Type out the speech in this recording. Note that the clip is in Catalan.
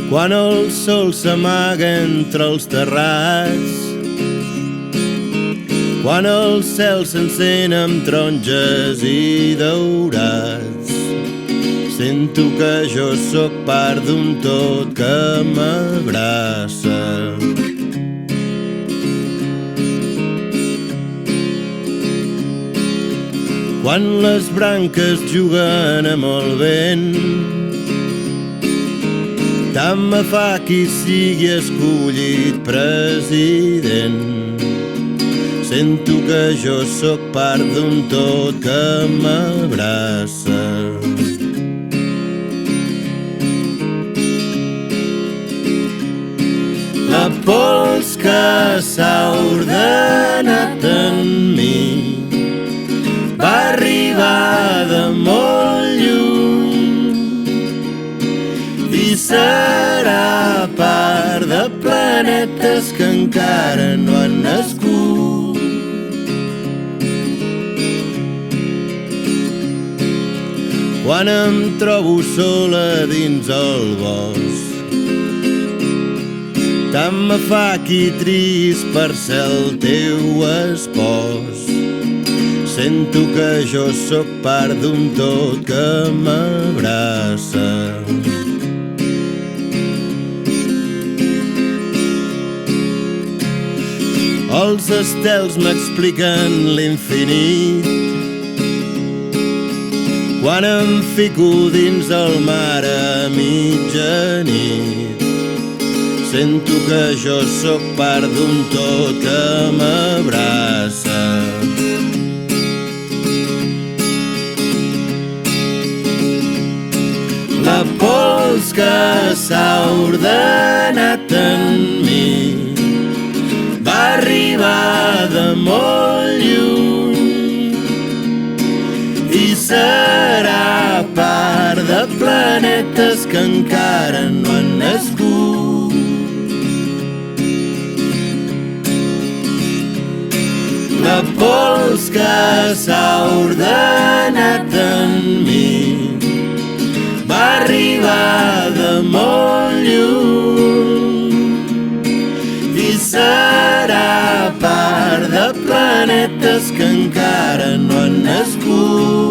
quan el sol s'amaga entre els terrats, quan el cel s'encén amb taronges i daurats. Sento que jo sóc part d'un tot que m'abraça. Quan les branques juguen amb el vent, tant me fa qui sigui escollit president. Sento que jo sóc part d'un tot que m'abraça. La pols que s'ha ordenat en mi va arribar de molt lluny i serà part de planetes que encara no han nascut. Quan em trobo sola dins el bosc, tant me fa qui trist per ser el teu espòs. Sento que jo sóc part d'un tot que m'abraça. Els estels m'expliquen l'infinit quan em fico dins el mar a mitjanit. Sento que jo sóc part d'un tot que m'abraça. La pols que s'ha ordenat en mi va arribar de molt lluny i serà part de planetes que encara no han nascut. La pols que s'ha ordenat en mi va arribar de molt lluny i serà part de planetes que encara no han nascut.